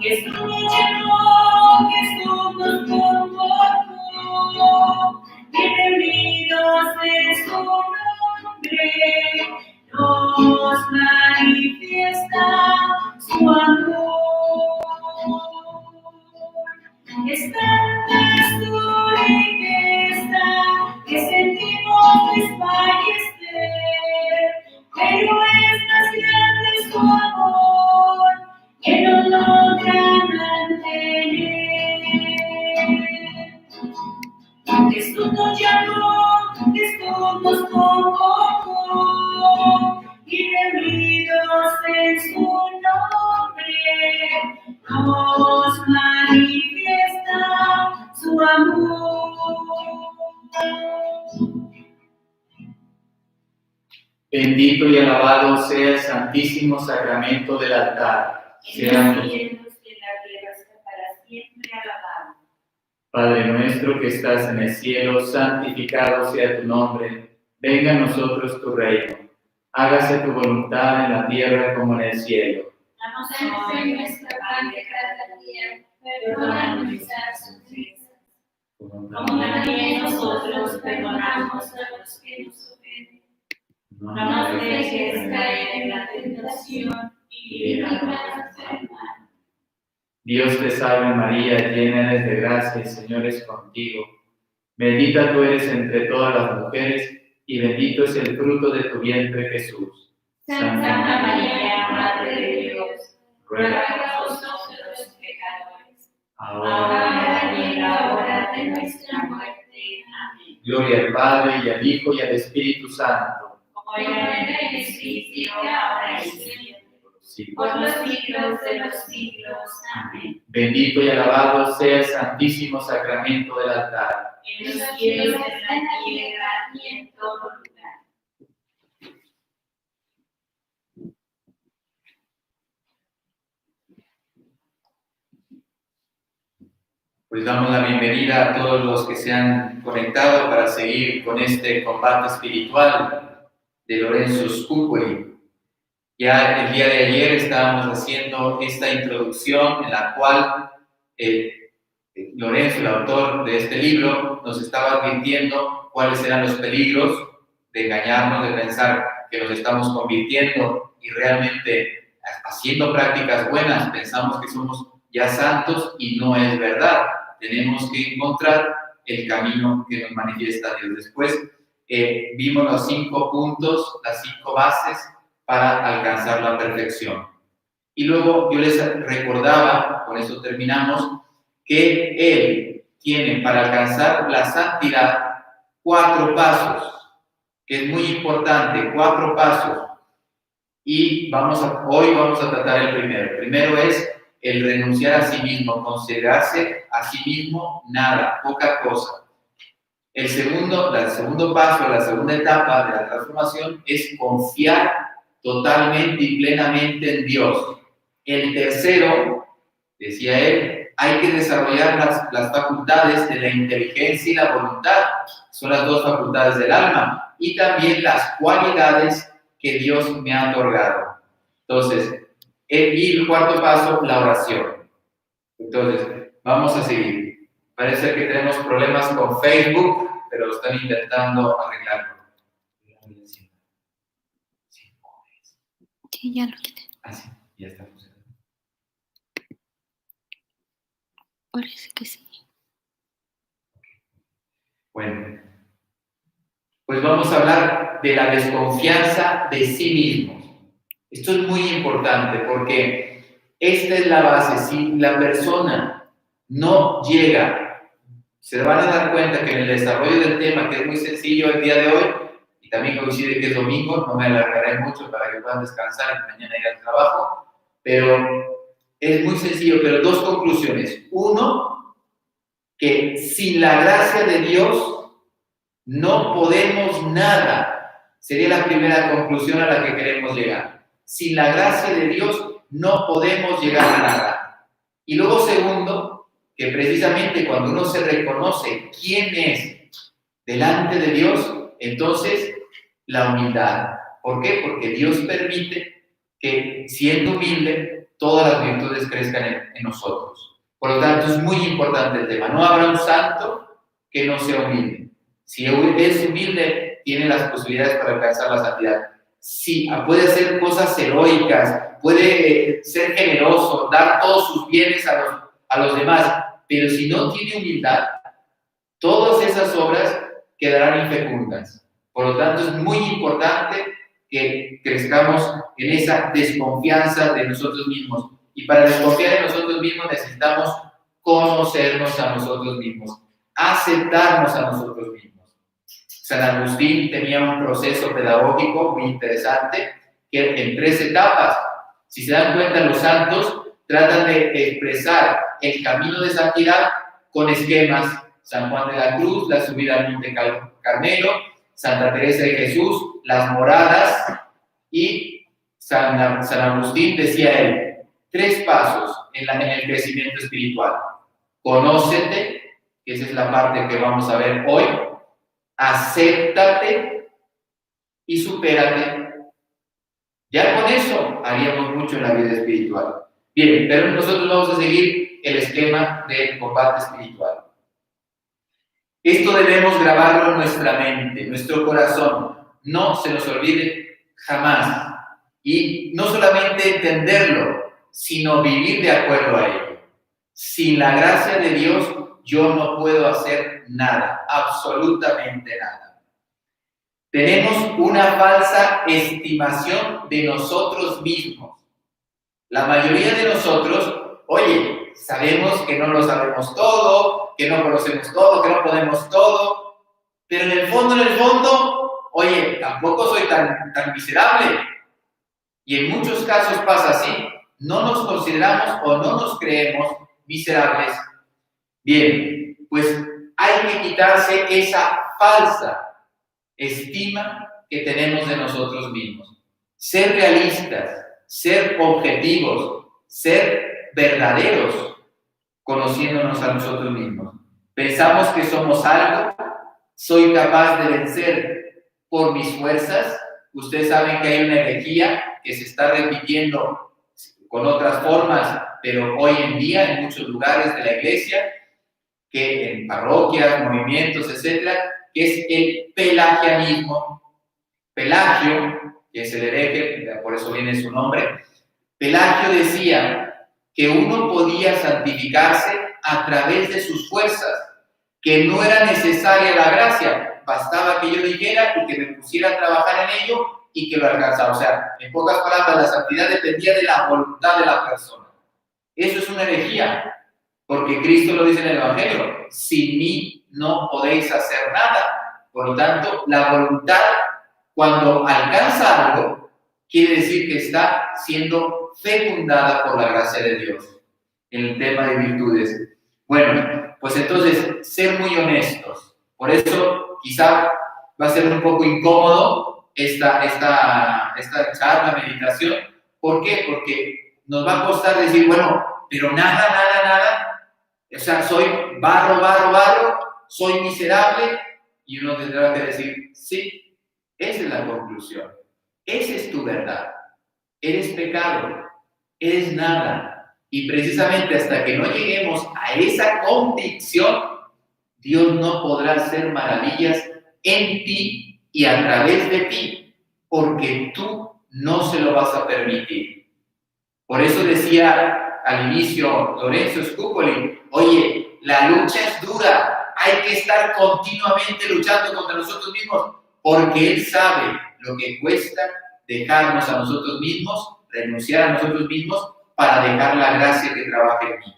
Jesús nos llenó, Jesús nos convocó, y reunidos en su nombre, nos manifiesta su amor. Esta es tu riqueza, que sentimos desfallecer, pero es más grande su amor, que nos logra mantener. Jesús nos llamó, Jesús nos convocó, y reunidos en su nombre, nos manifiesta su amor. Bendito y alabado sea el santísimo sacramento del altar. En los cielos y en la tierra está para siempre alabado. Padre nuestro que estás en el cielo, santificado sea tu nombre. Venga a nosotros tu reino. Hágase tu voluntad en la tierra como en el cielo. Danos hoy nuestra pan de cada día, perdona nuestras ofensas, como también nosotros perdonamos a los que nos ofenden. No nos dejes caer en la tentación y líbranos del mal. Dios te salve María, llena eres de gracia, el Señor es contigo. Bendita tú eres entre todas las mujeres, y bendito es el fruto de tu vientre, Jesús. Santa María, Madre de Dios, ruega por nosotros los pecadores, ahora y en la hora de nuestra muerte. Amén. Gloria al Padre, y al Hijo, y al Espíritu Santo. Como era en el principio, ahora y siempre, por los siglos de los siglos. Amén. Bendito y alabado sea el santísimo sacramento del altar. En los cielos, en la tierra y en todo lugar. Pues damos la bienvenida a todos los que se han conectado para seguir con este combate espiritual de Lorenzo Scucoli. Ya el día de ayer estábamos haciendo esta introducción en la cual Lorenzo, el autor de este libro, nos estaba advirtiendo cuáles eran los peligros de engañarnos, de pensar que nos estamos convirtiendo y realmente haciendo prácticas buenas pensamos que somos ya santos y no es verdad. Tenemos que encontrar el camino que nos manifiesta Dios. Después vimos los 5 puntos, las 5 bases para alcanzar la perfección. Y luego yo les recordaba, con esto terminamos, que Él tiene para alcanzar la santidad 4 pasos, que es muy importante, 4 pasos. Y hoy vamos a tratar el primero. El primero es el renunciar a sí mismo, considerarse a sí mismo nada, poca cosa. El segundo paso, la segunda etapa de la transformación es confiar totalmente y plenamente en Dios. El tercero, decía él, hay que desarrollar las facultades de la inteligencia y la voluntad. Son las 2 facultades del alma. Y también las cualidades que Dios me ha otorgado. Entonces, y el cuarto paso, la oración. Entonces, vamos a seguir. Parece que tenemos problemas con Facebook, pero están intentando arreglarlo. Sí, ya lo quité. Ah, sí, ya está funcionando. Parece que sí. Bueno, pues vamos a hablar de la desconfianza de sí mismos. Esto es muy importante porque esta es la base. Si la persona no llega, se van a dar cuenta que en el desarrollo del tema, que es muy sencillo el día de hoy, y también coincide que es domingo, no me alargaré mucho para que puedan descansar y mañana ir al trabajo, pero es muy sencillo, pero 2 conclusiones. 1, que sin la gracia de Dios no podemos nada. Sería la primera conclusión a la que queremos llegar. Sin la gracia de Dios no podemos llegar a nada. Y luego segundo, que precisamente cuando uno se reconoce quién es delante de Dios, entonces la humildad. ¿Por qué? Porque Dios permite que siendo humilde todas las virtudes crezcan en nosotros. Por lo tanto, es muy importante el tema. No habrá un santo que no sea humilde. Si es humilde, tiene las posibilidades para alcanzar la santidad. Sí, puede hacer cosas heroicas, puede ser generoso, dar todos sus bienes a los demás, pero si no tiene humildad, todas esas obras quedarán infecundas. Por lo tanto, es muy importante que crezcamos en esa desconfianza de nosotros mismos. Y para desconfiar en nosotros mismos necesitamos conocernos a nosotros mismos, aceptarnos a nosotros mismos. San Agustín tenía un proceso pedagógico muy interesante que en 3 etapas. Si se dan cuenta, los santos tratan de expresar el camino de santidad con esquemas. San Juan de la Cruz, la subida al Monte Carmelo, Santa Teresa de Jesús, las moradas, y San Agustín decía él, 3 pasos en el crecimiento espiritual. Conócete, que esa es la parte que vamos a ver hoy, acéptate y supérate. Ya con eso haríamos mucho en la vida espiritual. Bien, pero nosotros vamos a seguir el esquema del combate espiritual. Esto debemos grabarlo en nuestra mente, en nuestro corazón. No se nos olvide jamás. Y no solamente entenderlo, sino vivir de acuerdo a ello. Sin la gracia de Dios, yo no puedo hacer nada, absolutamente nada. Tenemos una falsa estimación de nosotros mismos. La mayoría de nosotros, oye, sabemos que no lo sabemos todo, que no conocemos todo, que no podemos todo, pero en el fondo, oye, tampoco soy tan miserable. Y en muchos casos pasa así, no nos consideramos o no nos creemos miserables. Bien, pues hay que quitarse esa falsa estima que tenemos de nosotros mismos. Ser realistas, ser objetivos, ser verdaderos, conociéndonos a nosotros mismos. Pensamos que somos algo, soy capaz de vencer por mis fuerzas. Ustedes saben que hay una herejía que se está repitiendo con otras formas, pero hoy en día en muchos lugares de la iglesia, que en parroquias, movimientos, etcétera, que es el pelagianismo. Pelagio, que es el hereje, por eso viene su nombre, Pelagio decía que uno podía santificarse a través de sus fuerzas, que no era necesaria la gracia, bastaba que yo dijera y que me pusiera a trabajar en ello y que lo alcanzaba. O sea, en pocas palabras, la santidad dependía de la voluntad de la persona. Eso es una herejía, porque Cristo lo dice en el Evangelio, sin mí no podéis hacer nada. Por lo tanto, la voluntad, cuando alcanza algo, quiere decir que está siendo fecundada por la gracia de Dios en el tema de virtudes. Bueno, pues entonces, ser muy honestos. Por eso, quizá va a ser un poco incómodo esta charla, meditación. ¿Por qué? Porque nos va a costar decir, bueno, pero nada, o sea, soy barro, soy miserable, y uno tendrá que decir, sí, esa es la conclusión, esa es tu verdad, eres pecado, eres nada, y precisamente hasta que no lleguemos a esa convicción, Dios no podrá hacer maravillas en ti y a través de ti, porque tú no se lo vas a permitir. Por eso decía al inicio Lorenzo Scupoli, oye, la lucha es dura, hay que estar continuamente luchando contra nosotros mismos, porque Él sabe lo que cuesta dejarnos a nosotros mismos, renunciar a nosotros mismos para dejar la gracia que trabaja en mí.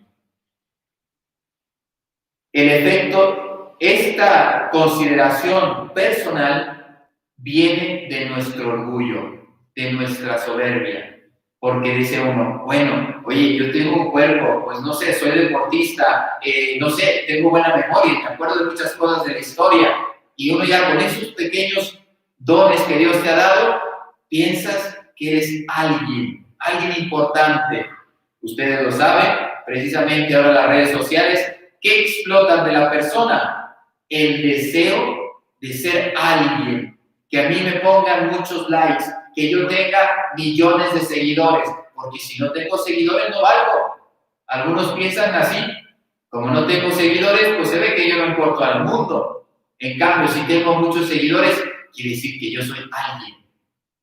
En efecto, esta consideración personal viene de nuestro orgullo, de nuestra soberbia. Porque dice uno, bueno, oye, yo tengo un cuerpo, pues no sé, soy deportista, no sé, tengo buena memoria, me acuerdo de muchas cosas de la historia, y uno ya con esos pequeños dones que Dios te ha dado, piensas que eres alguien importante. Ustedes lo saben, precisamente ahora las redes sociales, ¿qué explotan de la persona? El deseo de ser alguien, que a mí me pongan muchos likes, que yo tenga millones de seguidores. porque si no tengo seguidores no valgo. Algunos piensan así, como no tengo seguidores, pues se ve que yo no importo al mundo. En cambio, si tengo muchos seguidores, quiere decir que yo soy alguien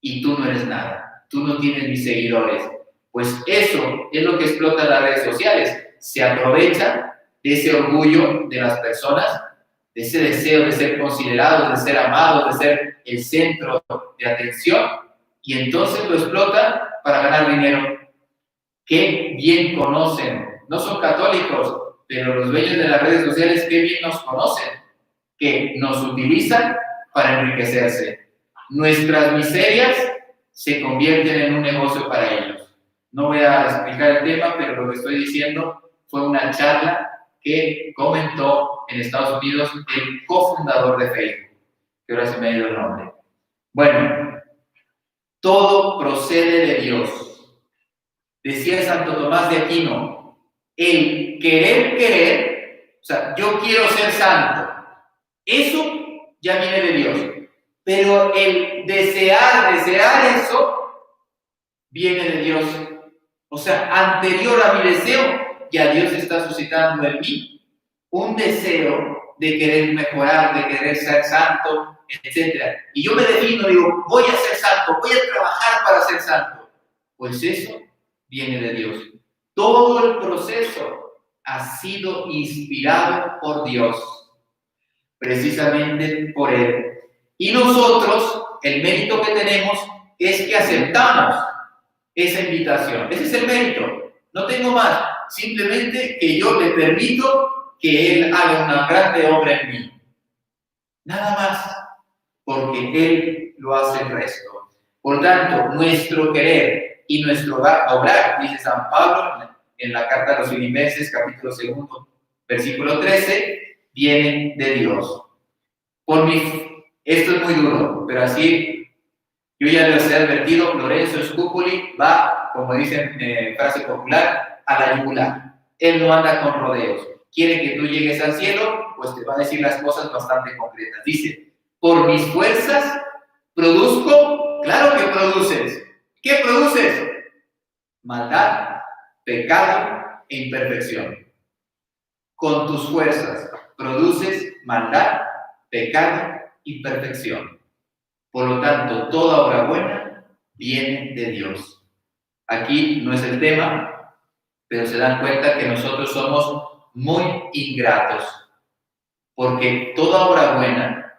y tú no eres nada, tú no tienes mis seguidores. Pues eso es lo que explota las redes sociales. Se aprovecha de ese orgullo de las personas, de ese deseo de ser considerados, de ser amados, de ser el centro de atención, y entonces lo explotan para ganar dinero. Qué bien conocen, no son católicos, pero los dueños de las redes sociales qué bien nos conocen, que nos utilizan para enriquecerse. Nuestras miserias se convierten en un negocio para ellos. No voy a explicar el tema, pero lo que estoy diciendo fue una charla que comentó en Estados Unidos el cofundador de Facebook, que ahora se me ha ido el nombre. Bueno, todo procede de Dios. Decía Santo Tomás de Aquino, el querer, o sea, yo quiero ser santo, eso ya viene de Dios. Pero el desear eso, viene de Dios. O sea, anterior a mi deseo, ya Dios está suscitando en mí un deseo de querer mejorar, de querer ser santo, etc. Y yo me defino, digo, voy a ser santo, voy a trabajar para ser santo. Pues eso viene de Dios. Todo el proceso ha sido inspirado por Dios, precisamente por Él. Y nosotros, el mérito que tenemos es que aceptamos esa invitación. Ese es el mérito. No tengo más. Simplemente que yo le permito que Él haga una grande obra en mí. Nada más. Porque Él lo hace el resto. Por tanto, nuestro querer y nuestro obrar, dice San Pablo en la carta a los Filipenses, capítulo 2, versículo 13, vienen de Dios. Esto es muy duro, pero así yo ya les he advertido, Lorenzo Scupoli va, como dicen en frase popular, a la yugular. Él no anda con rodeos. Quiere que tú llegues al cielo, pues te va a decir las cosas bastante concretas. Dice, por mis fuerzas produzco, claro que produces. ¿Qué produces? Maldad, pecado e imperfección. Con tus fuerzas produces maldad, pecado, imperfección. Por lo tanto, toda obra buena viene de Dios. Aquí no es el tema, pero se dan cuenta que nosotros somos muy ingratos, porque toda obra buena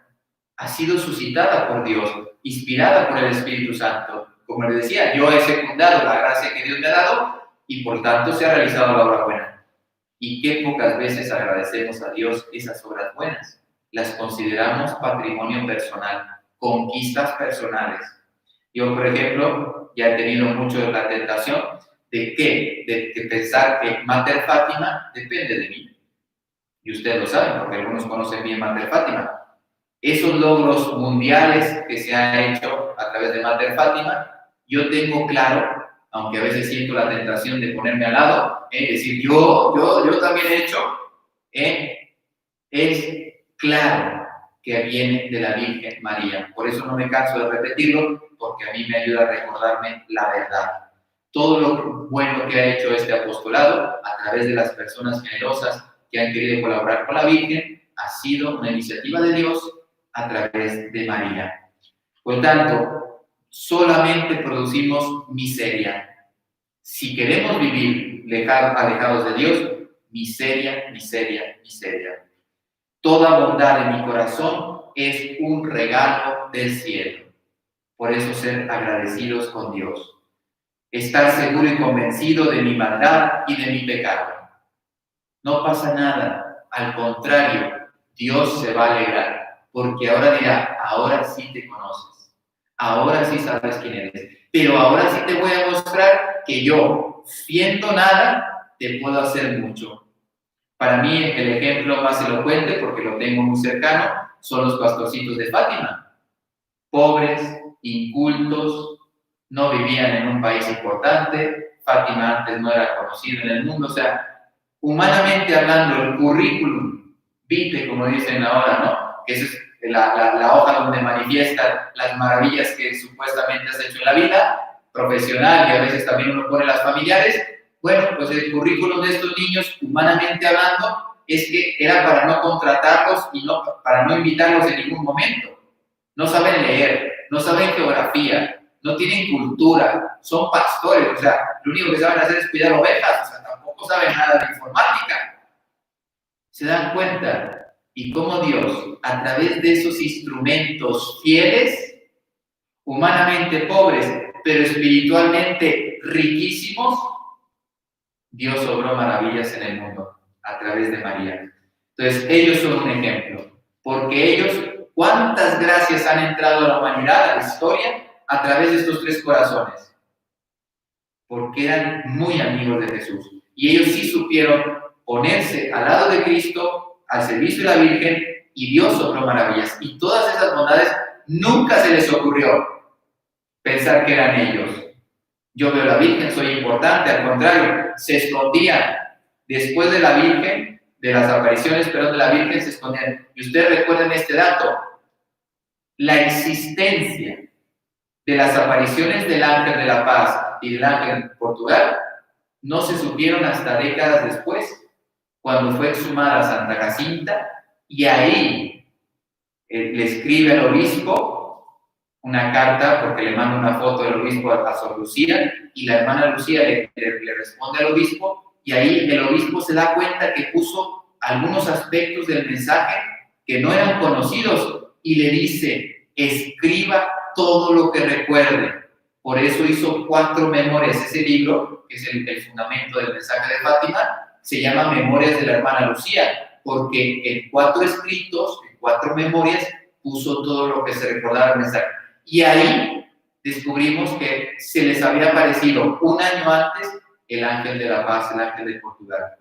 ha sido suscitada por Dios, inspirada por el Espíritu Santo. Como les decía, yo he secundado la gracia que Dios me ha dado y por tanto se ha realizado la obra buena. Y qué pocas veces agradecemos a Dios esas obras buenas. Las consideramos patrimonio personal, conquistas personales. Yo, por ejemplo, ya he tenido mucho la tentación de pensar que Mater Fátima depende de mí. Y ustedes lo saben, porque algunos conocen bien Mater Fátima. Esos logros mundiales que se han hecho a través de Mater Fátima, yo tengo claro, aunque a veces siento la tentación de ponerme al lado, decir, yo también he hecho, es claro que viene de la Virgen María. Por eso no me canso de repetirlo, porque a mí me ayuda a recordarme la verdad. Todo lo bueno que ha hecho este apostolado, a través de las personas generosas que han querido colaborar con la Virgen, ha sido una iniciativa de Dios a través de María. Por tanto, solamente producimos miseria. Si queremos vivir alejados de Dios, miseria, miseria, miseria. Toda bondad de mi corazón es un regalo del cielo. Por eso ser agradecidos con Dios. Estar seguro y convencido de mi maldad y de mi pecado. No pasa nada. Al contrario, Dios se va a alegrar. Porque ahora dirá, ahora sí te conoces. Ahora sí sabes quién eres. Pero ahora sí te voy a mostrar que yo, siendo nada, te puedo hacer mucho. Para mí, el ejemplo más elocuente, porque lo tengo muy cercano, son los pastorcitos de Fátima. Pobres, incultos, no vivían en un país importante, Fátima antes no era conocido en el mundo, o sea, humanamente hablando, el currículum vitae, como dicen ahora, ¿no? Que esa es la hoja donde manifiestan las maravillas que supuestamente has hecho en la vida, profesional y a veces también uno pone las familiares, bueno, pues el currículum de estos niños, humanamente hablando, es que era para no contratarlos y para no invitarlos en ningún momento. No saben leer, no saben geografía, no tienen cultura, son pastores, o sea, lo único que saben hacer es cuidar ovejas, o sea, tampoco saben nada de informática. ¿Se dan cuenta? Y cómo Dios, a través de esos instrumentos fieles, humanamente pobres, pero espiritualmente riquísimos, Dios obró maravillas en el mundo a través de María. Entonces, ellos son un ejemplo, porque ellos, ¿cuántas gracias han entrado a la humanidad, a la historia, a través de estos tres corazones? Porque eran muy amigos de Jesús. Y ellos sí supieron ponerse al lado de Cristo, al servicio de la Virgen, y Dios obró maravillas. Y todas esas bondades nunca se les ocurrió pensar que eran ellos. Yo veo a la Virgen, soy importante, al contrario, se escondían. Después de la Virgen, de las apariciones, de la Virgen se escondían. Y ustedes recuerden este dato, la existencia de las apariciones del Ángel de la Paz y del Ángel en Portugal no se supieron hasta décadas después, cuando fue exhumada Santa Jacinta, y ahí le escribe al obispo una carta, porque le manda una foto del obispo a Sor Lucía, y la hermana Lucía le responde al obispo, y ahí el obispo se da cuenta que puso algunos aspectos del mensaje que no eran conocidos, y le dice, escriba todo lo que recuerde. Por eso hizo 4 memorias. Ese libro, que es el fundamento del mensaje de Fátima, se llama Memorias de la hermana Lucía, porque en 4 escritos, en 4 memorias, puso todo lo que se recordaba del mensaje. Y ahí descubrimos que se les había aparecido un año antes el Ángel de la Paz, el Ángel de Portugal.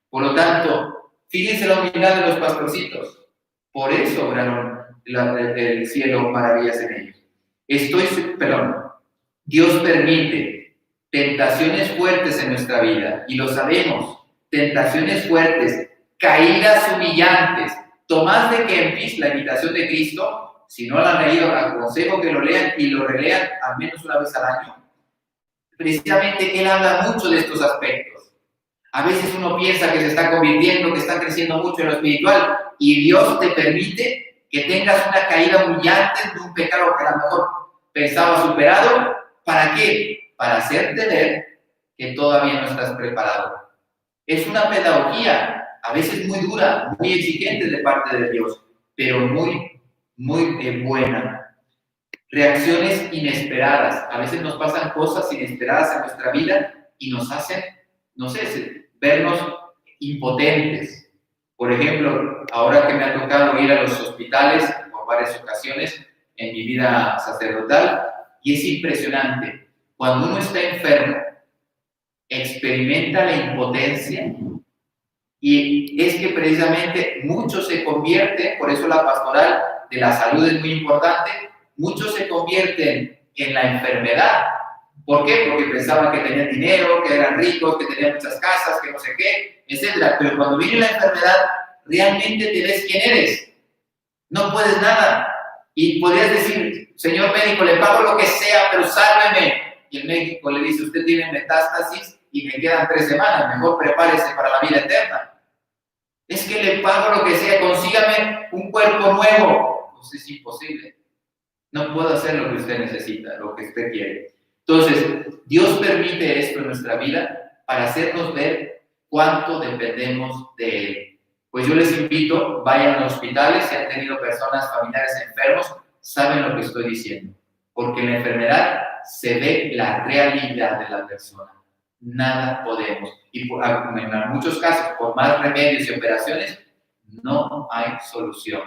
Por lo tanto, fíjense la humildad de los pastorcitos. Por eso obraron el cielo maravillas en ellos. Dios permite tentaciones fuertes en nuestra vida, y lo sabemos, tentaciones fuertes, caídas humillantes. Tomás de Kempis, la Imitación de Cristo, si no lo han leído, aconsejo que lo lean y lo relean al menos una vez al año. Precisamente él habla mucho de estos aspectos. A veces uno piensa que se está convirtiendo, que está creciendo mucho en lo espiritual, y Dios te permite que tengas una caída humillante de un pecado que a lo mejor pensaba superado. ¿Para qué? Para hacerte ver que todavía no estás preparado. Es una pedagogía, a veces muy dura, muy exigente de parte de Dios, pero muy, muy buena. Reacciones inesperadas. A veces nos pasan cosas inesperadas en nuestra vida y nos hacen, no sé, vernos impotentes. Por ejemplo, ahora que me ha tocado ir a los hospitales por varias ocasiones en mi vida sacerdotal, y es impresionante, cuando uno está enfermo, experimenta la impotencia, y es que precisamente muchos se convierten, por eso la pastoral de la salud es muy importante, muchos se convierten en la enfermedad. ¿Por qué? Porque pensaban que tenían dinero, que eran ricos, que tenían muchas casas, que no sé qué, etc. Pero cuando viene la enfermedad, realmente te ves quién eres. No puedes nada. Y podrías decir, señor médico, le pago lo que sea, pero sálveme. Y el médico le dice, usted tiene metástasis y me quedan 3 semanas, mejor prepárese para la vida eterna. Es que le pago lo que sea, consígame un cuerpo nuevo. Pues es imposible. No puedo hacer lo que usted necesita, lo que usted quiere. Entonces, Dios permite esto en nuestra vida para hacernos ver cuánto dependemos de Él. Pues yo les invito, vayan a los hospitales, si han tenido personas, familiares enfermos, saben lo que estoy diciendo. Porque en la enfermedad se ve la realidad de la persona. Nada podemos. Y en muchos casos, por más remedios y operaciones, no hay solución.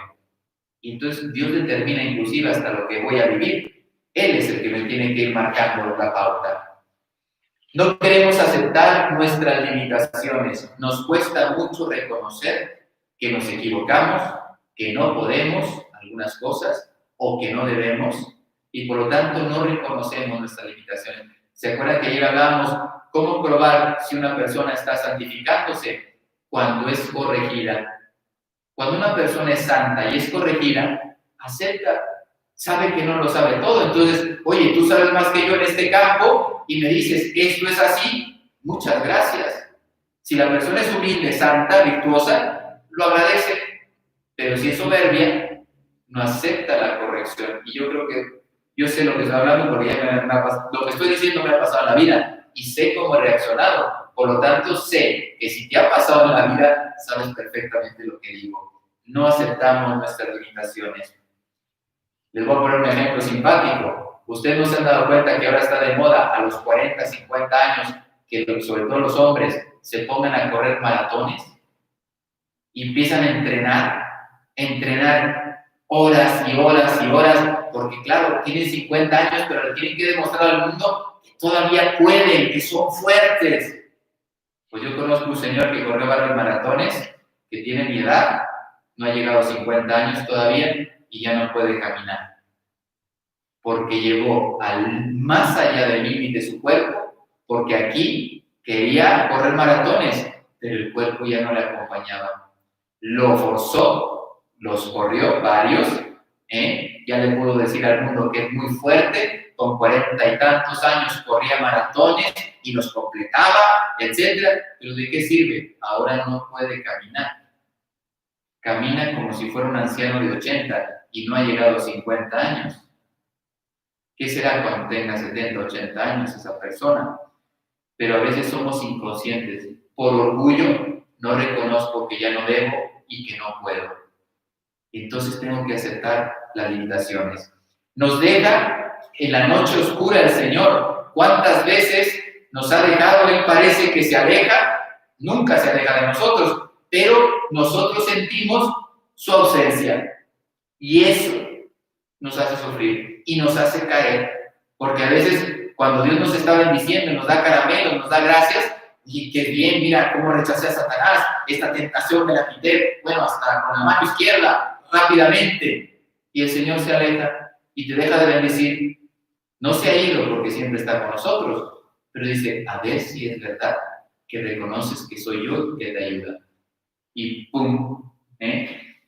Y entonces Dios determina inclusive hasta lo que voy a vivir. Él es el que me tiene que ir marcando la pauta. No queremos aceptar nuestras limitaciones. Nos cuesta mucho reconocer que nos equivocamos, que no podemos algunas cosas o que no debemos, y por lo tanto no reconocemos nuestras limitaciones. ¿Se acuerdan que ayer hablábamos cómo probar si una persona está santificándose? Cuando es corregida. Cuando una persona es santa y es corregida, acepta sabe que no lo sabe todo. Entonces, oye, tú sabes más que yo en este campo y me dices, esto es así, muchas gracias. Si la persona es humilde, santa, virtuosa, lo agradece, pero si es soberbia, no acepta la corrección. Y yo creo que yo sé lo que estoy hablando porque ya lo que estoy diciendo me ha pasado en la vida y sé cómo he reaccionado. Por lo tanto, sé que si te ha pasado en la vida, sabes perfectamente lo que digo. No aceptamos nuestras limitaciones. Les voy a poner un ejemplo simpático. Ustedes no se han dado cuenta que ahora está de moda a los 40, 50 años, que sobre todo los hombres se pongan a correr maratones y empiezan a entrenar horas y horas y horas, porque claro, tienen 50 años, pero le tienen que demostrar al mundo que todavía pueden, que son fuertes. Pues yo conozco un señor que corrió varios maratones, que tiene mi edad, no ha llegado a 50 años todavía y ya no puede caminar. Porque llegó más allá del límite de su cuerpo, porque aquí quería correr maratones, pero el cuerpo ya no le acompañaba. Lo forzó, los corrió varios, ya le puedo decir al mundo que es muy fuerte, con 40 y tantos años corría maratones y los completaba, etc. Pero ¿de qué sirve? Ahora no puede caminar. Camina como si fuera un anciano de 80 y no ha llegado a 50 años. ¿Qué será cuando tenga 70, 80 años esa persona? Pero a veces somos inconscientes. Por orgullo no reconozco que ya no debo y que no puedo. Entonces tengo que aceptar las limitaciones. Nos deja en la noche oscura el Señor. ¿Cuántas veces nos ha dejado? Él parece que se aleja, nunca se aleja de nosotros, pero nosotros sentimos su ausencia. Y eso nos hace sufrir y nos hace caer. Porque a veces cuando Dios nos está bendiciendo, nos da caramelos, nos da gracias, y qué bien, mira cómo rechacé a Satanás, esta tentación me la quité, bueno, hasta con la mano izquierda, rápidamente, y el Señor se aleja y te deja de bendecir. No se ha ido porque siempre está con nosotros, pero dice, a ver si es verdad que reconoces que soy yo que te ayuda. Y ¡pum!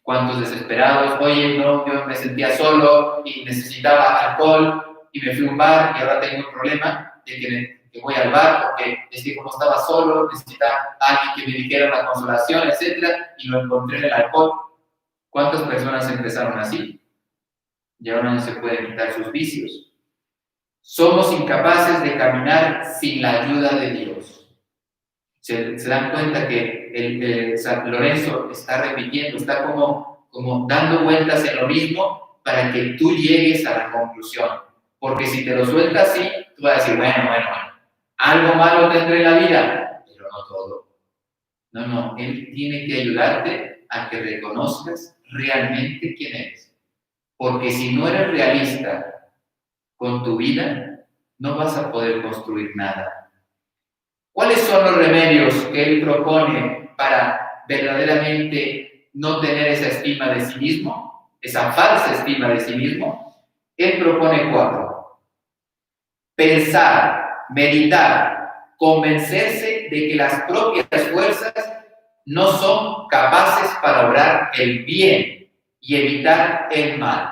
¿Cuántos desesperados? Oye, no, yo me sentía solo y necesitaba alcohol y me fui a un bar y ahora tengo un problema de que voy al bar porque es que como estaba solo, necesitaba a alguien que me dijera una consolación, etc. Y lo encontré en el alcohol. ¿Cuántas personas empezaron así? Y ahora no se pueden quitar sus vicios. Somos incapaces de caminar sin la ayuda de Dios. Se dan cuenta que San Lorenzo está repitiendo, está como dando vueltas en lo mismo para que tú llegues a la conclusión. Porque si te lo sueltas así, tú vas a decir, bueno, algo malo tendré en la vida, pero no todo. No, Él tiene que ayudarte a que reconozcas realmente quién eres. Porque si no eres realista con tu vida, no vas a poder construir nada. ¿Cuáles son los remedios que Él propone para verdaderamente no tener esa estima de sí mismo, esa falsa estima de sí mismo? Él propone 4. Pensar, meditar, convencerse de que las propias fuerzas no son capaces para obrar el bien y evitar el mal.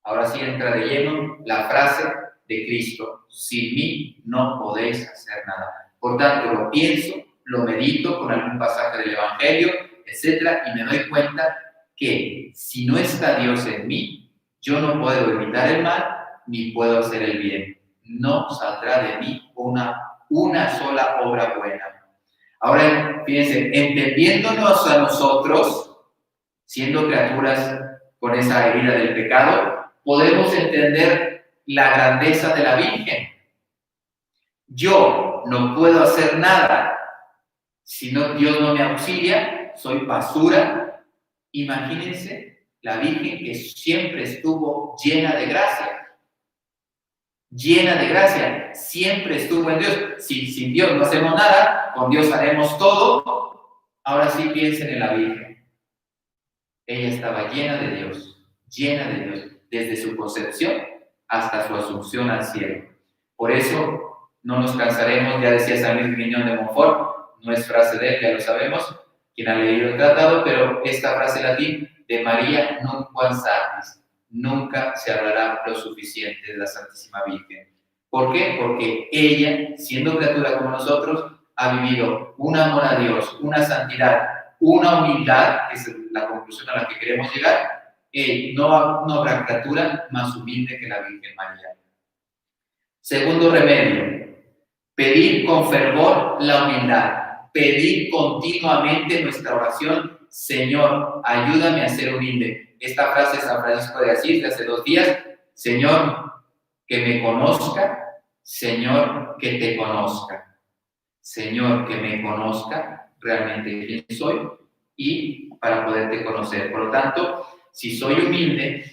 Ahora sí entra de lleno la frase de Cristo, sin mí no podéis hacer nada. Por tanto, lo pienso, lo medito con algún pasaje del Evangelio, etc. Y me doy cuenta que si no está Dios en mí, yo no puedo evitar el mal ni puedo hacer el bien. No saldrá de mí una sola obra buena. Ahora, fíjense, entendiéndonos a nosotros, siendo criaturas con esa herida del pecado, podemos entender la grandeza de la Virgen. Yo no puedo hacer nada si Dios no me auxilia, soy basura. Imagínense la Virgen que siempre estuvo llena de gracia. Llena de gracia, siempre estuvo en Dios. Sin Dios no hacemos nada, con Dios haremos todo. Ahora sí piensen en la Virgen. Ella estaba llena de Dios, desde su concepción hasta su asunción al cielo. Por eso no nos cansaremos, ya decía San Luis Griñón de Montfort, no es frase de él, ya lo sabemos, quien ha leído el tratado, pero esta frase latín de María non quam satis, nunca se hablará lo suficiente de la Santísima Virgen. ¿Por qué? Porque ella, siendo criatura como nosotros, ha vivido un amor a Dios, una santidad, una humildad, que es la conclusión a la que queremos llegar. No habrá criatura más humilde que la Virgen María. Segundo remedio, pedir con fervor la humildad. Pedir continuamente nuestra oración: Señor, ayúdame a ser humilde. Esta frase de San Francisco de Asís de hace 2 días: Señor, que me conozca, Señor, que te conozca. Señor, que me conozca realmente quién soy y para poderte conocer. Por lo tanto, si soy humilde,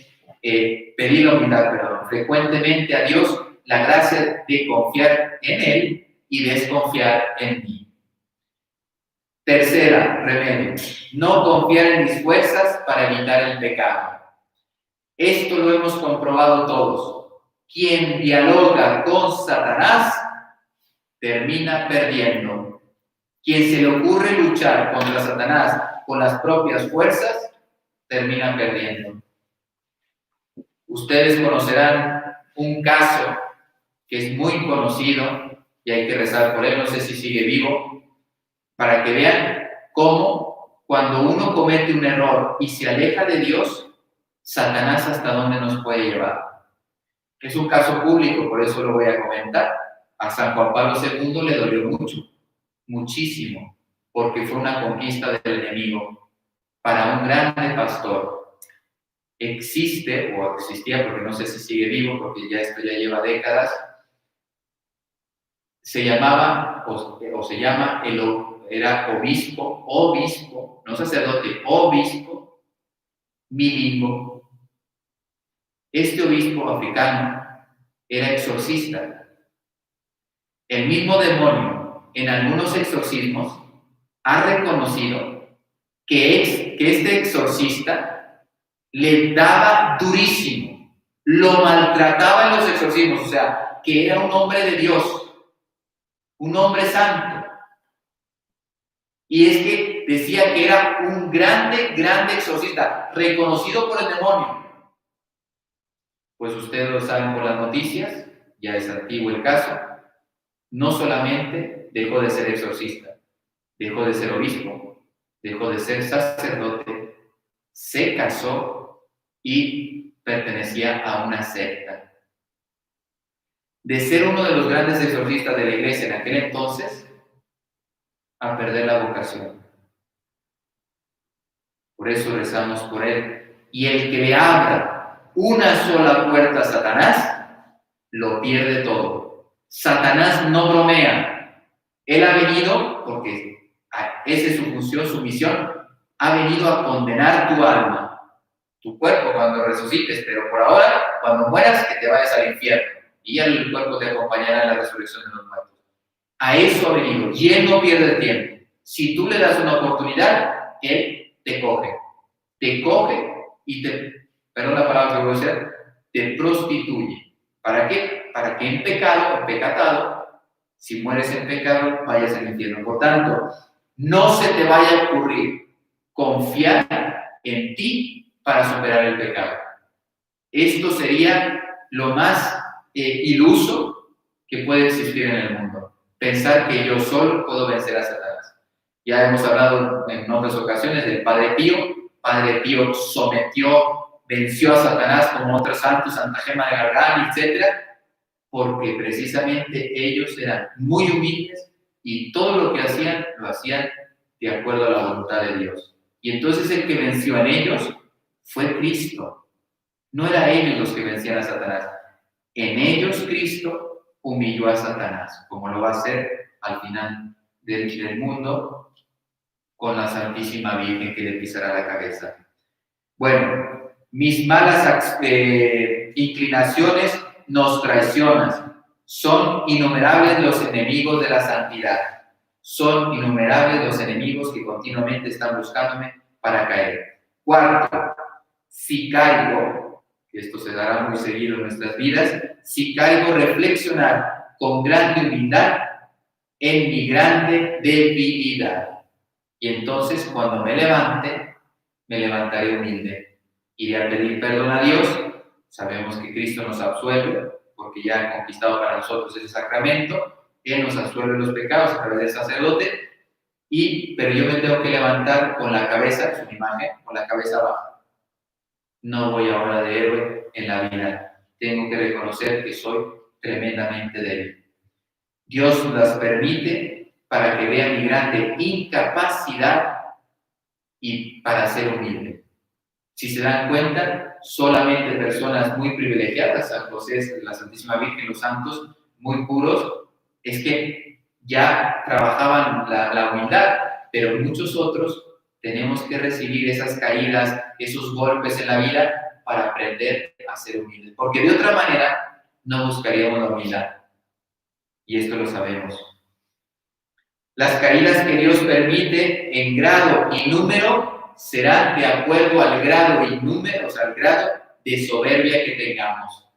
pedir la humildad, frecuentemente a Dios la gracia de confiar en Él y desconfiar en mí. Tercera remedio, no confiar en mis fuerzas para evitar el pecado. Esto lo hemos comprobado todos. Quien dialoga con Satanás termina perdiendo. Quien se le ocurre luchar contra Satanás con las propias fuerzas termina perdiendo. Ustedes conocerán un caso que es muy conocido y hay que rezar por él, no sé si sigue vivo, para que vean cómo cuando uno comete un error y se aleja de Dios, Satanás hasta dónde nos puede llevar. Es un caso público, por eso lo voy a comentar. A San Juan Pablo II le dolió mucho, muchísimo, porque fue una conquista del enemigo. Para un grande pastor, existe, o existía, porque no sé si sigue vivo, porque esto ya lleva décadas, se llamaba, o se llama, era obispo, no sacerdote, obispo Milingo. Este obispo africano era exorcista. El mismo demonio, en algunos exorcismos, ha reconocido que este exorcista le daba durísimo, lo maltrataba en los exorcismos, o sea, que era un hombre de Dios, un hombre santo. Y es que decía que era un grande exorcista, reconocido por el demonio. Pues ustedes lo saben por las noticias, ya es antiguo el caso. No solamente dejó de ser exorcista, dejó de ser obispo, dejó de ser sacerdote, se casó y pertenecía a una secta. De ser uno de los grandes exorcistas de la iglesia en aquel entonces, a perder la vocación. Por eso rezamos por él. Y el que le abra una sola puerta a Satanás, lo pierde todo. Satanás no bromea. Él ha venido, porque esa es su función, su misión, ha venido a condenar tu alma, tu cuerpo cuando resucites, pero por ahora, cuando mueras, que te vayas al infierno. Y ya el cuerpo te acompañará en la resurrección de los muertos. A eso ha venido, y él no pierde tiempo. Si tú le das una oportunidad, él te coge y perdón la palabra que voy a hacer, te prostituye. ¿Para qué? Para que en pecado, si mueres en pecado, vayas al infierno. Por tanto, no se te vaya a ocurrir confiar en ti para superar el pecado. Esto sería lo más iluso que puede existir en el mundo. Pensar que yo solo puedo vencer a Satanás. Ya hemos hablado en otras ocasiones del Padre Pío. Padre Pío venció a Satanás como otros santos, Santa Gema de Gargán, etc., porque precisamente ellos eran muy humildes y todo lo que hacían, lo hacían de acuerdo a la voluntad de Dios. Y entonces el que venció en ellos fue Cristo. No eran ellos los que vencían a Satanás. En ellos Cristo humilló a Satanás, como lo va a hacer al final del mundo con la Santísima Virgen que le pisará la cabeza. Bueno, mis malas inclinaciones nos traicionan. Son innumerables los enemigos de la santidad. Son innumerables los enemigos que continuamente están buscándome para caer. Cuarto, si caigo, que esto se dará muy seguido en nuestras vidas, si caigo, reflexionar con grande humildad en mi grande debilidad. Y entonces, cuando me levante, me levantaré humilde. Iré a pedir perdón a Dios Sabemos que Cristo nos absuelve, porque ya ha conquistado para nosotros ese sacramento. Él nos absuelve los pecados a través del sacerdote, pero yo me tengo que levantar con la cabeza, es una imagen, con la cabeza baja. No voy ahora de héroe en la vida. Tengo que reconocer que soy tremendamente débil. Dios las permite para que vean mi grande incapacidad y para ser humilde. Si se dan cuenta, solamente personas muy privilegiadas, San José, la Santísima Virgen, los santos muy puros, es que ya trabajaban la humildad, pero muchos otros tenemos que recibir esas caídas, esos golpes en la vida para aprender a ser humildes, porque de otra manera no buscaríamos la humildad, y esto lo sabemos. Las caídas que Dios permite en grado y número serán de acuerdo al grado y número, o sea, al grado de soberbia que tengamos.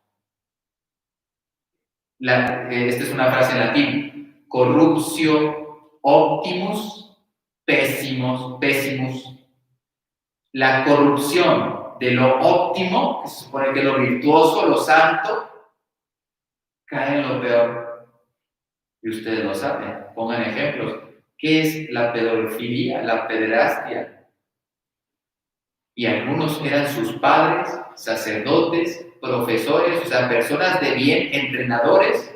Esta es una frase en latín: corruptio optimus, pésimos. La corrupción de lo óptimo, que se supone que es lo virtuoso, lo santo, cae en lo peor. Y ustedes lo saben, pongan ejemplos. ¿Qué es la pedofilia, la pederastia? Y algunos eran sus padres, sacerdotes, profesores, o sea, personas de bien, entrenadores,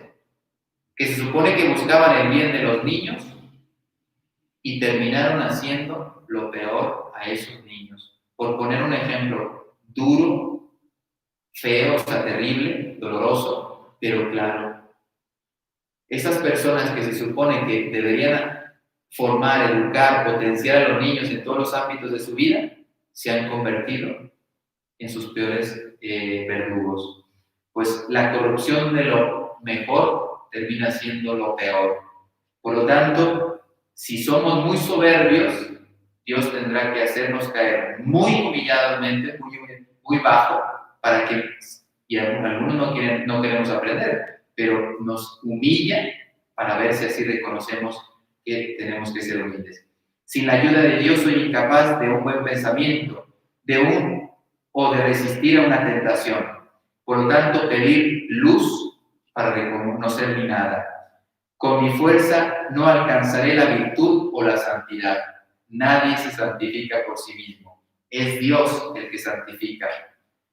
que se supone que buscaban el bien de los niños y terminaron haciendo lo peor a esos niños. Por poner un ejemplo duro, feo, o sea, terrible, doloroso, pero claro. Esas personas que se supone que deberían formar, educar, potenciar a los niños en todos los ámbitos de su vida, se han convertido en sus peores verdugos. Pues la corrupción de lo mejor termina siendo lo peor. Por lo tanto, si somos muy soberbios, Dios tendrá que hacernos caer muy humilladamente, muy bajo, para que, y algunos no queremos aprender, pero nos humilla para ver si así reconocemos que tenemos que ser humildes. Sin la ayuda de Dios soy incapaz de un buen pensamiento, o de resistir a una tentación. Por lo tanto, pedir luz para reconocer mi nada. Con mi fuerza no alcanzaré la virtud o la santidad. Nadie se santifica por sí mismo. Es Dios el que santifica.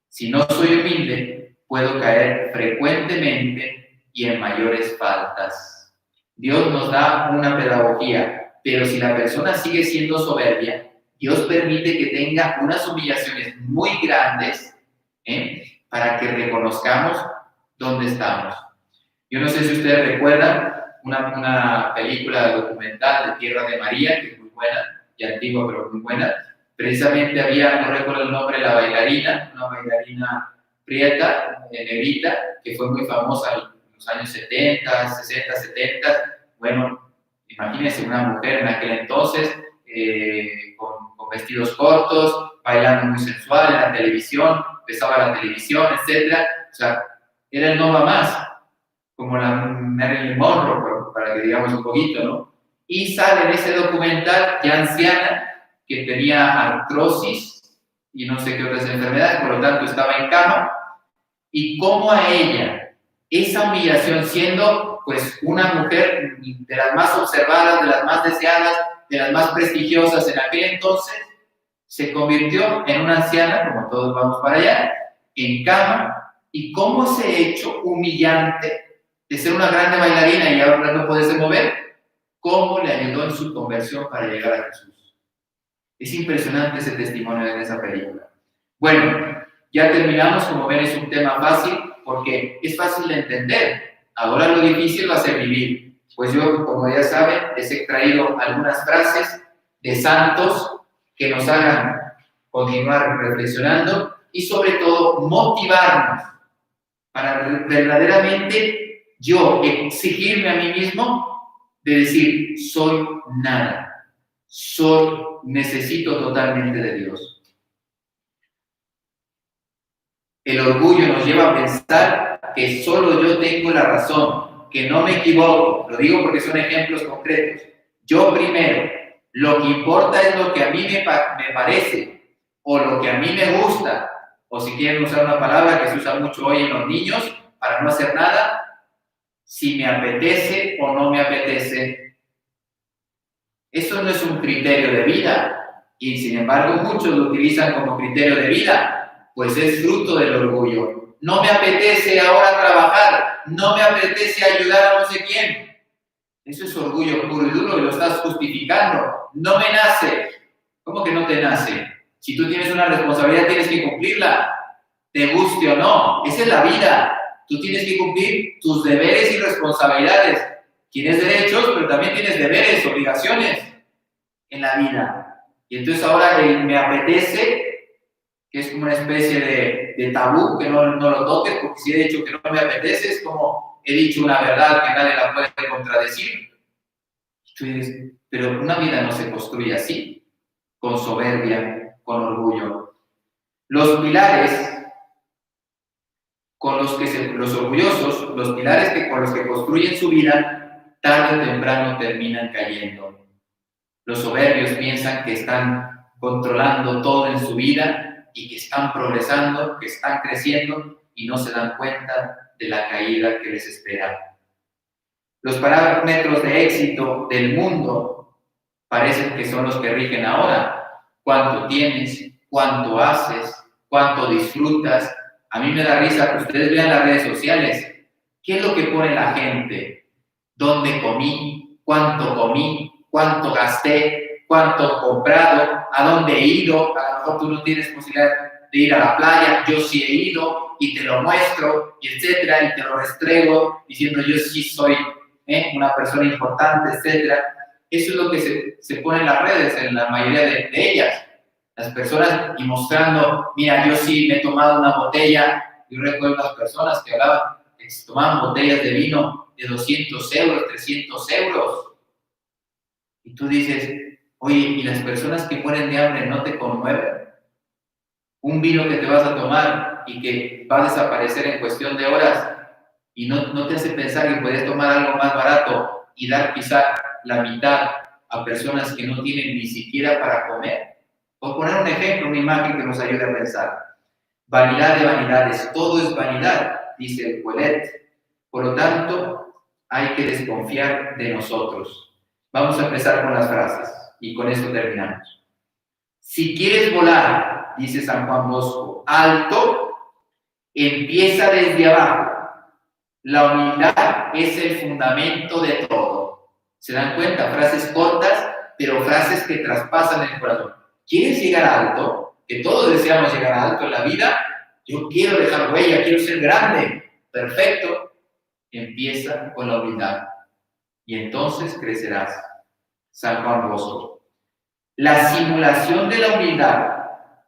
Si no soy humilde, puedo caer frecuentemente y en mayores faltas. Dios nos da una pedagogía, pero si la persona sigue siendo soberbia, Dios permite que tenga unas humillaciones muy grandes para que reconozcamos dónde estamos. Yo no sé si ustedes recuerdan una película documental de Tierra de María, que es muy buena, ya antigua pero muy buena. Precisamente había, no recuerdo el nombre, una bailarina prieta, negrita, que fue muy famosa en los años 70, 60, 70. Bueno, imagínense una mujer en aquel entonces, con vestidos cortos, bailando muy sensual en la televisión, besaba la televisión, etc. O sea, era el no va más, como la Marilyn Monroe, para que digamos un poquito, ¿no? Y sale en ese documental ya anciana, que tenía artrosis y no sé qué otras enfermedades, por lo tanto estaba en cama, y cómo a ella, esa humillación, siendo pues una mujer de las más observadas, de las más deseadas, de las más prestigiosas en aquel entonces, se convirtió en una anciana, como todos vamos para allá, en cama, y cómo ese hecho humillante de ser una grande bailarina y ahora no poderse mover, cómo le ayudó en su conversión para llegar a Jesús. Es impresionante ese testimonio en esa película. Bueno, ya terminamos. Como ven, es un tema fácil porque es fácil de entender. Ahora lo difícil va a ser vivir. Pues yo, como ya saben, les he traído algunas frases de santos que nos hagan continuar reflexionando y sobre todo motivarnos para verdaderamente yo exigirme a mí mismo de decir, soy nada. Necesito totalmente de Dios. El orgullo nos lleva a pensar que solo yo tengo la razón, que no me equivoco. Lo digo porque son ejemplos concretos. Yo primero, lo que importa es lo que a mí me parece o lo que a mí me gusta, O si quieren usar una palabra que se usa mucho hoy en los niños, para no hacer nada, si me apetece o no me apetece. Eso no es un criterio de vida, y sin embargo muchos lo utilizan como criterio de vida, pues es fruto del orgullo. No me apetece ahora trabajar, no me apetece ayudar a no sé quién. Eso es orgullo puro y duro y lo estás justificando. No me nace. ¿Cómo que no te nace? Si tú tienes una responsabilidad, tienes que cumplirla, te guste o no. Esa es la vida. Tú tienes que cumplir tus deberes y responsabilidades. Tienes derechos, pero también tienes deberes, obligaciones en la vida. Y entonces ahora el me apetece, que es como una especie de tabú, que no lo toques, porque si he dicho que no me apetece, es como he dicho una verdad que nadie la puede contradecir. Y tú dices, pero una vida no se construye así, con soberbia, con orgullo. Los pilares con los que los orgullosos, los pilares con los que construyen su vida, tarde o temprano terminan cayendo. Los soberbios piensan que están controlando todo en su vida y que están progresando, que están creciendo y no se dan cuenta de la caída que les espera. Los parámetros de éxito del mundo parecen que son los que rigen ahora. ¿Cuánto tienes? ¿Cuánto haces? ¿Cuánto disfrutas? A mí me da risa que ustedes vean las redes sociales. ¿Qué es lo que pone la gente? ¿Dónde comí? ¿Cuánto gasté? ¿Cuánto he comprado? ¿A dónde he ido? A lo mejor tú no tienes posibilidad de ir a la playa. Yo sí he ido y te lo muestro, y etcétera, y te lo restrego diciendo yo sí soy una persona importante, etcétera. Eso es lo que se pone en las redes, en la mayoría de ellas. Las personas y mostrando, mira, yo sí me he tomado una botella. Yo recuerdo las personas que hablaban, que se tomaban botellas de vino de 200 euros, 300 euros. Y tú dices, oye, ¿y las personas que mueren de hambre no te conmueven? Un vino que te vas a tomar y que va a desaparecer en cuestión de horas y no te hace pensar que puedes tomar algo más barato y dar quizá la mitad a personas que no tienen ni siquiera para comer. Por poner un ejemplo, una imagen que nos ayude a pensar. Vanidad de vanidades, todo es vanidad, dice el Coelet. Por lo tanto, hay que desconfiar de nosotros. Vamos a empezar con las frases y con esto terminamos. Si quieres volar, dice San Juan Bosco, alto, empieza desde abajo. La humildad es el fundamento de todo. ¿Se dan cuenta? Frases cortas, pero frases que traspasan el corazón. ¿Quieres llegar alto? Que todos deseamos llegar alto en la vida. Yo quiero dejar huella, quiero ser grande. Perfecto. Empieza con la humildad. Y entonces crecerás. San Juan Bosco. La simulación de la humildad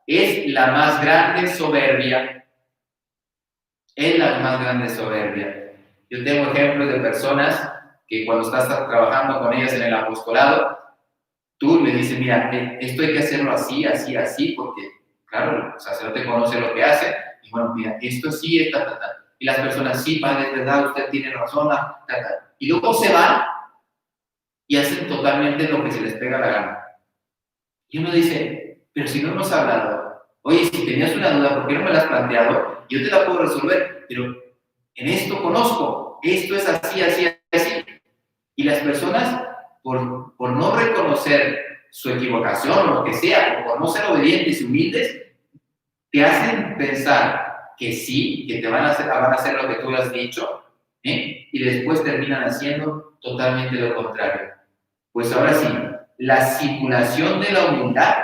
es la más grande soberbia. Es la más grande soberbia. Yo tengo ejemplos de personas que cuando estás trabajando con ellas en el apostolado, tú le dices, mira, esto hay que hacerlo así, así, así, porque, claro, el sacerdote conoce lo que hace, y bueno, mira, esto sí, y las personas, sí, padre, es verdad, usted tiene razón, y luego se van y hacen totalmente lo que se les pega la gana. Y uno dice, pero si no hemos hablado, oye, si tenías una duda, ¿por qué no me la has planteado? Yo te la puedo resolver, pero en esto conozco, esto es así, así, así. Y las personas, por no reconocer su equivocación o lo que sea, o por no ser obedientes y humildes, te hacen pensar que sí, que te van a hacer lo que tú has dicho, y después terminan haciendo totalmente lo contrario. Pues ahora sí, la simulación de la humildad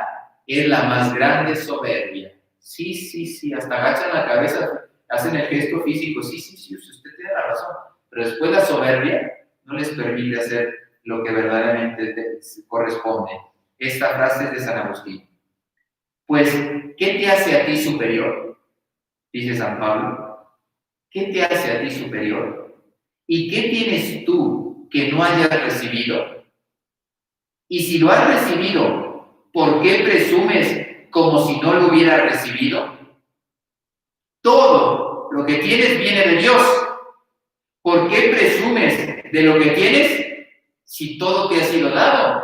es la más grande soberbia. Sí, hasta agachan la cabeza, hacen el gesto físico, sí, usted tiene la razón. Pero después la soberbia no les permite hacer lo que verdaderamente corresponde. Esta frase es de San Agustín. Pues, ¿qué te hace a ti superior? Dice San Pablo. ¿Qué te hace a ti superior? ¿Y qué tienes tú que no hayas recibido? Y si lo has recibido, ¿por qué presumes como si no lo hubieras recibido? Todo lo que tienes viene de Dios. ¿Por qué presumes de lo que tienes si todo te ha sido dado?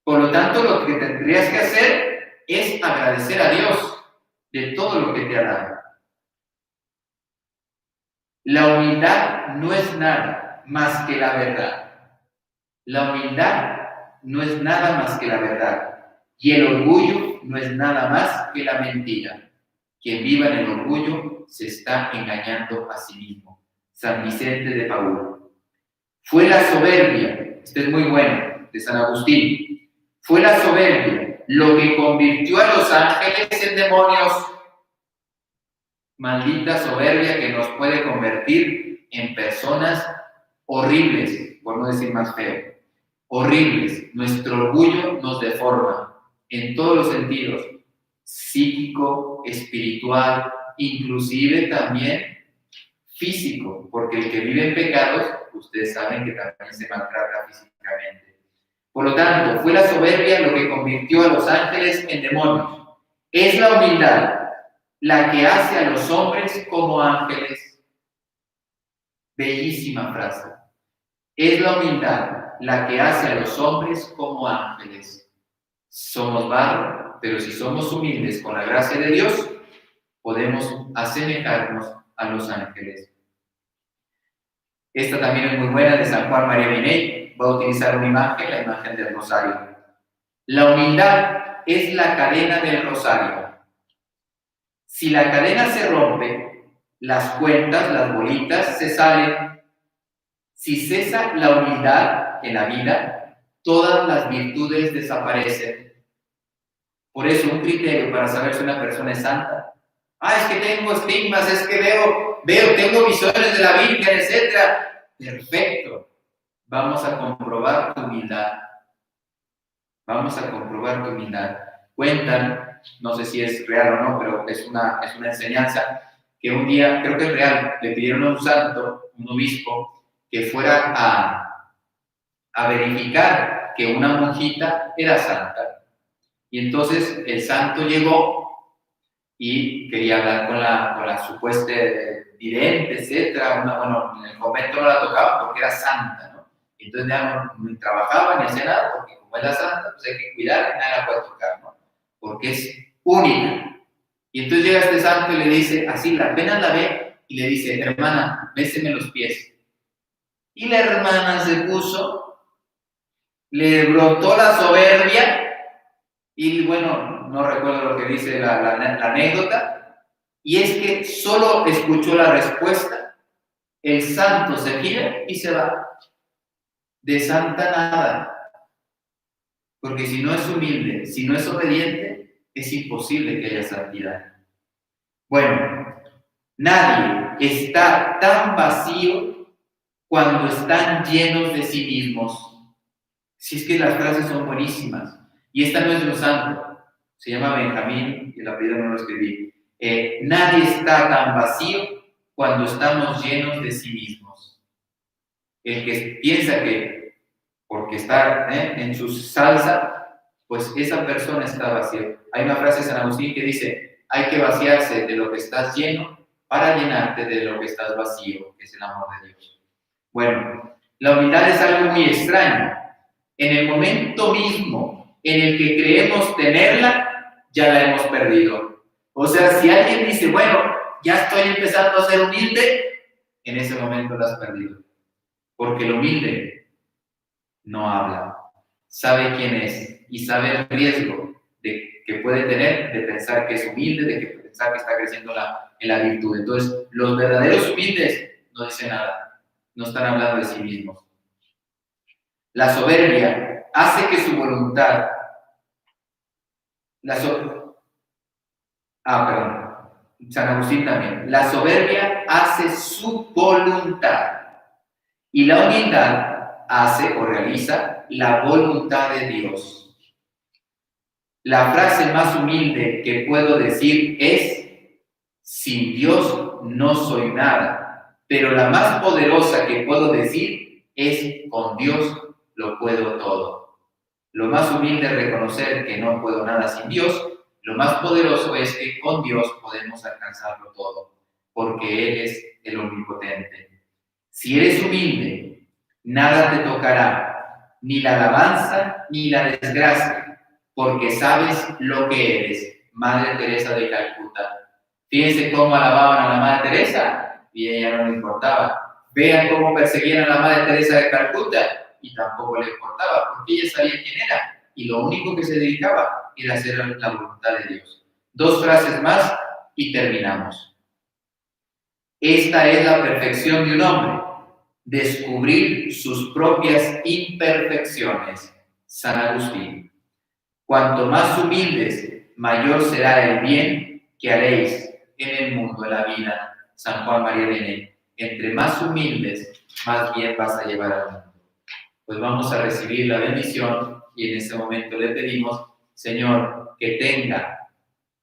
Por lo tanto, lo que tendrías que hacer es agradecer a Dios. de todo lo que te ha dado. La humildad no es nada más que la verdad. La humildad no es nada más que la verdad. Y el orgullo no es nada más que la mentira. Quien viva en el orgullo se está engañando a sí mismo. San Vicente de Paúl. Fue la soberbia, este es muy bueno, de San Agustín. Fue la soberbia lo que convirtió a los ángeles en demonios. Maldita soberbia que nos puede convertir en personas horribles, por no decir más feo. Horribles. Nuestro orgullo nos deforma en todos los sentidos, psíquico, espiritual, inclusive también físico, porque el que vive en pecados, ustedes saben que también se maltrata físicamente. Por lo tanto, fue la soberbia lo que convirtió a los ángeles en demonios. Es la humildad la que hace a los hombres como ángeles. Bellísima frase. Es la humildad la que hace a los hombres como ángeles. Somos barro, pero si somos humildes con la gracia de Dios, podemos asemejarnos a los ángeles. Esta también es muy buena, de San Juan María Vianney. Va a utilizar una imagen, la imagen del rosario. La humildad es la cadena del rosario. Si la cadena se rompe, las cuentas, las bolitas se salen. Si cesa la humildad en la vida, todas las virtudes desaparecen. Por eso, un criterio para saber si una persona es santa. Es que tengo estigmas, es que tengo visiones de la Virgen, etc. Perfecto. Vamos a comprobar tu humildad. Vamos a comprobar tu humildad. Cuentan, no sé si es real o no, pero es una enseñanza, que un día, creo que es real, le pidieron a un santo, un obispo, que fuera a verificar que una monjita era santa. Y entonces el santo llegó y quería hablar con la supuesta vidente, etcétera. Bueno, en el convento no la tocaba porque era santa, ¿no? Entonces ya no trabajaba ni hacía nada, porque como era santa, pues hay que cuidar y nadie la puede tocar, ¿no? Porque es única. Y entonces llega este santo y le dice, así, apenas la ve, y le dice, hermana, béseme los pies. Y la hermana se puso, le brotó la soberbia, y bueno, no recuerdo lo que dice la anécdota, y es que solo escuchó la respuesta, el santo se gira y se va. De santa nada, porque si no es humilde, si no es obediente, es imposible que haya santidad. Bueno, nadie está tan vacío cuando están llenos de sí mismos. Si es que las frases son buenísimas. Y esta no es de un santo, se llama Benjamín, y el apellido no lo escribí. Nadie está tan vacío cuando estamos llenos de sí mismos. El que piensa que porque está en su salsa, pues esa persona está vacía. Hay una frase de San Agustín que dice, hay que vaciarse de lo que estás lleno para llenarte de lo que estás vacío, que es el amor de Dios. Bueno, la humildad es algo muy extraño. En el momento mismo en el que creemos tenerla, ya la hemos perdido. O sea, si alguien dice, bueno, ya estoy empezando a ser humilde, en ese momento la has perdido. Porque el humilde no habla, sabe quién es y sabe el riesgo que puede tener de pensar que es humilde, de pensar que está creciendo en la virtud. Entonces, los verdaderos humildes no dicen nada, no están hablando de sí mismos. La soberbia hace que su voluntad, San Agustín también, la soberbia hace su voluntad y la humildad hace o realiza la voluntad de Dios. La frase más humilde que puedo decir es, sin Dios no soy nada, pero la más poderosa que puedo decir es, con Dios lo puedo todo. Lo más humilde es reconocer que no puedo nada sin Dios. Lo más poderoso es que con Dios podemos alcanzarlo todo, porque Él es el omnipotente. Si eres humilde, nada te tocará, ni la alabanza ni la desgracia, porque sabes lo que eres, Madre Teresa de Calcuta. Fíjense cómo alababan a la Madre Teresa y a ella no le importaba. Vean cómo perseguían a la Madre Teresa de Calcuta y tampoco le importaba, porque ella sabía quién era y lo único que se dedicaba era hacer la voluntad de Dios. 2 frases más y terminamos. Esta es la perfección de un hombre, descubrir sus propias imperfecciones. San Agustín. Cuanto más humildes, mayor será el bien que haréis en el mundo de la vida. San Juan María Vianney. Entre más humildes, más bien vas a llevar al mundo. Pues vamos a recibir la bendición y en ese momento le pedimos, Señor, que tenga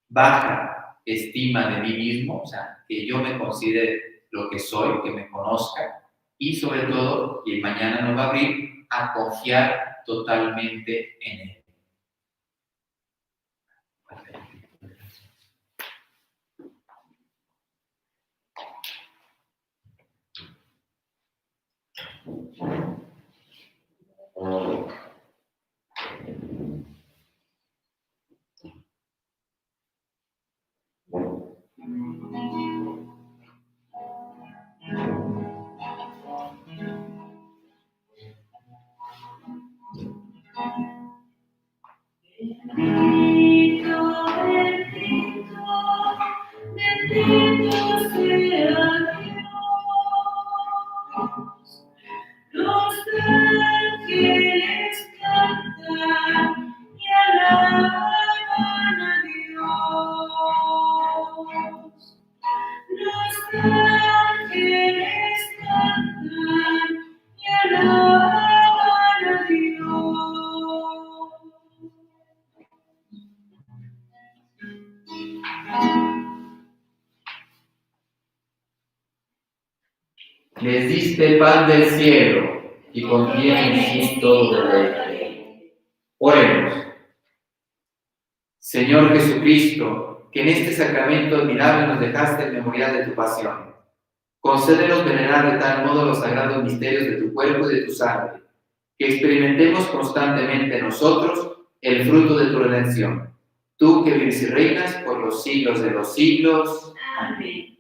baja estima de mí mismo, o sea, que yo me considere lo que soy, que me conozca y sobre todo, y mañana nos va a abrir a confiar totalmente en Él. Bendito sea Dios. Los ángeles cantan y alaban a Dios. Los ángeles cantan y alaban a Dios. Les diste pan del cielo y contiene en sí todo deleite. Oremos. Señor Jesucristo, que en este sacramento admirable nos dejaste el memorial de tu pasión, concédenos venerar de tal modo los sagrados misterios de tu cuerpo y de tu sangre, que experimentemos constantemente nosotros el fruto de tu redención. Tú que vives y reinas por los siglos de los siglos. Amén.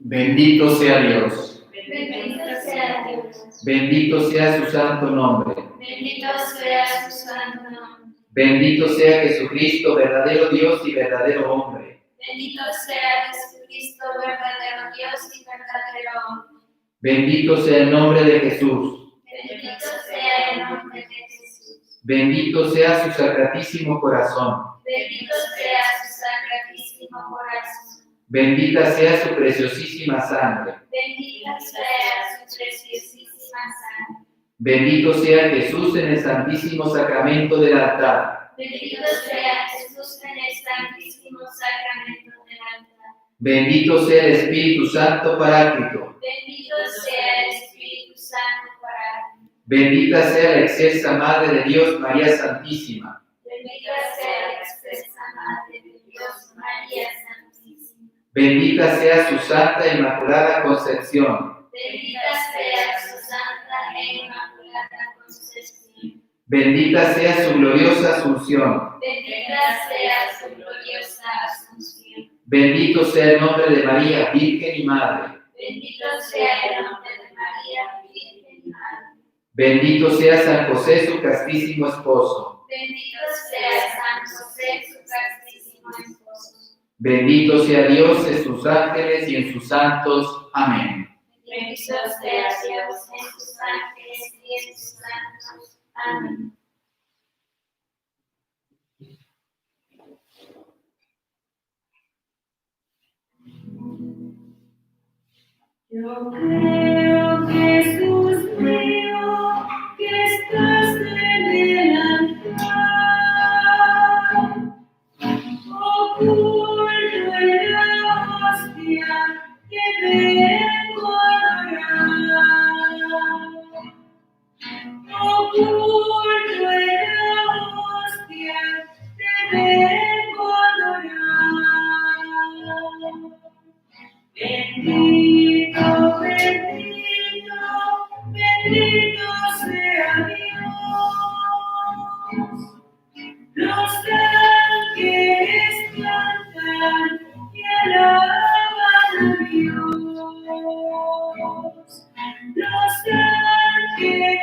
Bendito sea Dios. Bendito sea Dios. Bendito sea su santo nombre. Bendito sea su santo nombre. Bendito sea Jesucristo, verdadero Dios y verdadero hombre. Bendito sea Jesucristo, verdadero Dios y verdadero hombre. Bendito sea el nombre de Jesús. Bendito sea el nombre de Jesús. Bendito sea su sacratísimo corazón. Bendito sea su sacratísimo corazón. Bendita sea su preciosísima sangre. Bendita sea su preciosísima sangre. Bendito sea Jesús en el santísimo sacramento del altar. Bendito sea Jesús en el santísimo sacramento del altar. Bendito sea el Espíritu Santo Paráclito. Bendito sea el Espíritu Santo para Bendita sea la excelsa Madre de Dios, María Santísima. Bendita sea la excelsa Madre de Dios, María Santísima. Bendita sea su Santa e Inmaculada Concepción. Bendita sea su santa e inmaculada concepción. Bendita sea su gloriosa asunción. Bendita sea su gloriosa asunción. Bendito sea el nombre de María, Virgen y Madre. Bendito sea el nombre de María, Virgen y Madre. Bendito sea San José, su castísimo esposo. Bendito sea San José, su castísimo esposo. Bendito sea Dios en sus ángeles y en sus santos. Amén. Bendito sea Dios en sus ángeles y en sus santos. Amén. Yo creo, Jesús mío, que estás en el altar, oculto en la hostia que vengo a adorar. Oculto en la hostia que vengo a adorar. Bendito, bendito, bendito sea Dios. Los ángeles cantan y alaban a Dios. Los ángeles